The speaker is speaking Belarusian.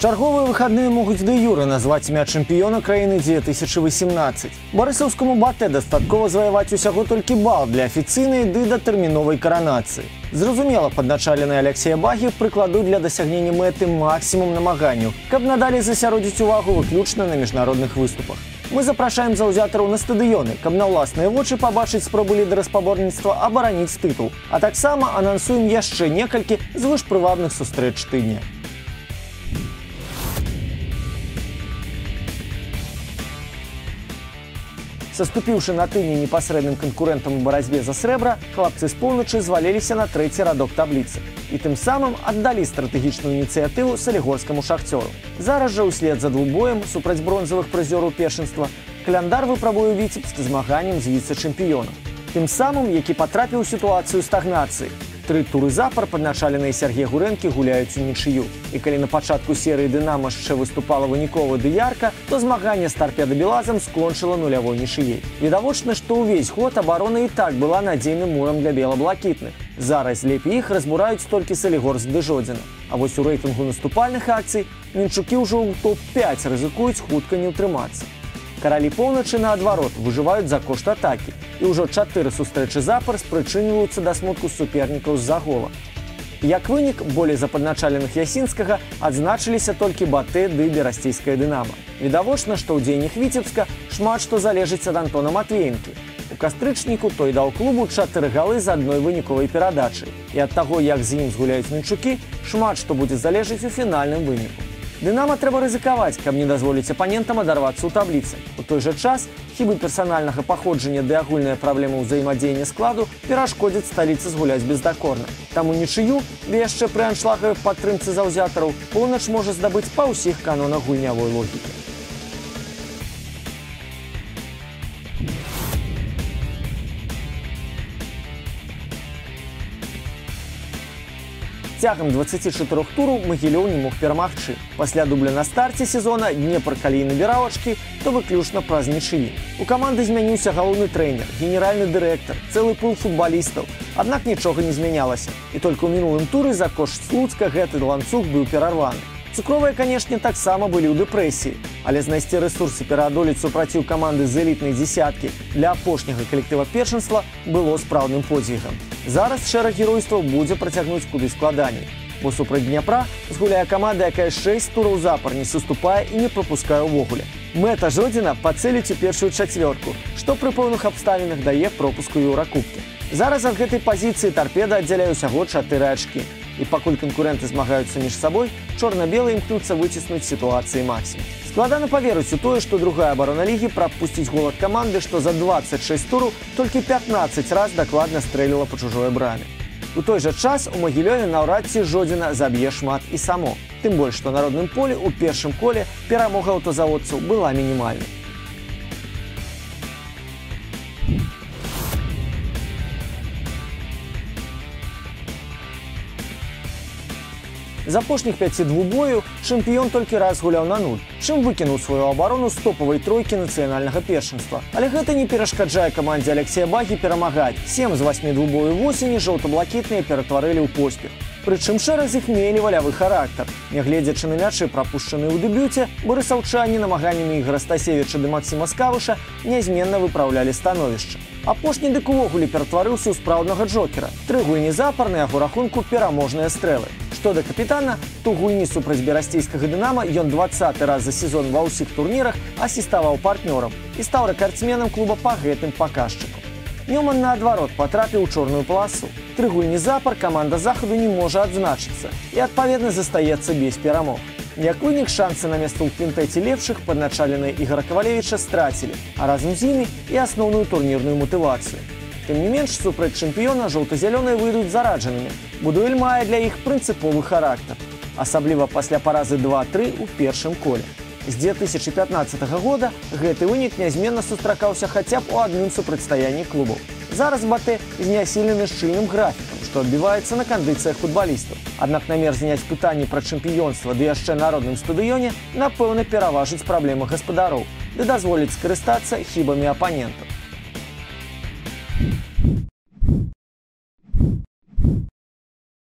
Чарговыя выходные могуць дэ-юрэ назваць імя чэмпіёна краіны 2018. Барысаўскаму БАТЭ дастаткова заваяваць усяго толькі бал для афіцыйнай ды датэрміновай каранацыі. Зразумела, падначаленыя Алексея Багі прыкладуць для дасягнення мэты максімум намаганняў, каб надалей засяродзіць увагу выключна на міжнародных выступах. Мы запрашаем заўзятараў на стадыёны, каб на ўласныя вочы пабачыць спробу лідара спаборніцтва абараніць тытул. А таксама анансуем яшчэ некалькі звышпрывабных сустрэч тыдня. Саступіўшы на тыдні непасрэдным канкурэнтам у барацьбе за срэбра, хлапцы з поўначы зваліліся на трэці радок табліцы і тым самым аддалі стратэгічную ініцыятыву салігорскаму шахцёру. Зараз жа ўслед за двубоем супраць бронзавых прызёраў першынства каляндар выпрабуе Віцебск змаганнем з віцэ-чэмпіёнам. Тым самым, які патрапіў у сітуацыю стагнацыі. 3 туры запар падначаленыя Сергей Гурэнкі гуляюць унічыю. І калі на пачатку серыі «Дынама» яшчэ выступала вынікова ды ярка, то змаганне з «Торпедо-Белазам» скончыла нулявой нічыей. Відавочна, што ўвесь год абарона і так была надзейным мурам для бела-блакітных. Зараз лепей іх разбураюць толькі Салігорск ды Жодзіна. А вось у рэйтынгу наступальных акцый мінчукі ўжо ў топ-5 рызыкуюць хутка не ўтрымацца. Каралі поўначы, наадварот, выжываюць за кошт атакі. І ўжо 4 сустрэчы запар спрычыніваюцца да смутку супернікаў з-за гола. Як вынік, болей за падначаленых Ясінскага адзначыліся толькі БАТЭ ды берасцейская «Дынама». Відавочна, што ў дзейнях Віцебска шмат што залежыць ад Антона Матвеенкі. У кастрычніку той даў клубу 4 галы з адной выніковай перадачай. І ад таго, як з ім згуляюць мінчукі, шмат што будзе залежыць у фінальным выніку. «Дынама» трэба рызыкаваць, каб не дазволіць апанентам адарвацца ў табліцы. У той жа час хібы персанальнага паходжання ды агульная праблема ўзаемадзеяння складу перашкодзяць сталіцы згуляць бездакорна. Таму нічыю, ды яшчэ пры аншлагавай падтрымцы заўзятараў, поўнач можа здабыць па ўсіх канонах гульнявой логікі. Цягам 24 тураў Магілёў не мог перамагчы. Пасля дубля на старце сезона Днепр калі і набіраў ачкі, то выключна праз нічыі. У каманды змяніўся галоўны трэнер, генеральны дырэктар, цэлы пул футбалістаў. Аднак нічога не змянялася. І толькі ў мінулым туры за кошт Слуцка гэты ланцуг быў перарваны. Цукровыя, канешне, таксама былі ў дэпрэсіі, але знайсці рэсурсы пераадолець супраціў каманды з элітнай дзесяткі для апошняга калектыва першынства было спраўным подзвігам. Зараз шэраг геройстваў будзе працягнуць куды складаней, бо супраць Дняпра згуляе каманда, якая 6 тураў запар не саступае і не прапускае ўвогуле. Мэта Жодзіна пацэліць у першую чацвёрку, што пры пэўных абставінах дае пропуску еўракубкі. Зараз ад гэтай пазіцыі «Торпеда» аддзяляе ўсяго 4 ачкі. І пакуль канкурэнты змагаюцца між сабой, чорна-белыя імкнуцца выціснуць сітуацыі максімум. Складана паверыць у тое, што другая абарона лігі прапусціць гол ад каманды, што за 26 тураў толькі 15 раз дакладна стрэліла па чужой браме. У той жа час у Магілёве наўрад ці Жодзіна заб'е шмат і само. Тым больш, што на родным полі ў першым коле перамога аўтазаводцаў была мінімальнай. З апошніх 5 двубояў чэмпіён толькі раз гуляў на 0, чым выкінуў сваю абарону з топавай тройкі нацыянальнага першынства. Але гэта не перашкаджае камандзе Алексея Багі перамагаць. 7 з 8 двубояў восені жоўта-блакітныя ператварылі ў поспех. Прычым шэраг з іх мелі валявы характар. Нягледзячы на мячы, прапушчаныя ў дэбюце, барысаўчане намаганнямі Ігора Стасевіча ды Максіма Скавыша нязменна выпраўлялі становішча. Апошні дык увогуле ператварыўся ў спраўднага джокера. 3 гульні запар на яго рахунку пераможныя стрэлы. Што да капітана, то гульні супраць берасцейскага «Дынама» ён 20 раз за сезон ва ўсіх турнірах асіставаў партнёрам і стаў рэкардсменам клуба па гэтым паказчыку. Нёман, наадварот, патрапіў у чорную паласу. 3 гульні запар каманда захаду не можа адзначыцца і, адпаведна, застаецца без перамог. Як вынік, шансы на месца ў квінтэце лепшых падначаленыя Ігора Кавалевіча страцілі, а разам з імі і асноўную турнірную матывацыю. Тым не менш, супраць чэмпіёна жоўта-зялёныя выйдуць зараджанымі, бо дуэль мае для іх прынцыповы характар, асабліва пасля паразы 2-3 у першым коле. З 2015 года гэты вынік нязменна сустракаўся хаця б у адным супрацьстаянні клубаў. Зараз БАТЭ знясілены шчыльным графікам, што адбіваецца на кандыцыях футбалістаў. Аднак намер зняць пытанні пра чэмпіёнства ды яшчэ на родным стадыёне, напэўна, пераважыць праблемы гаспадароў ды дазволіць скарыстацца хібамі апанентаў.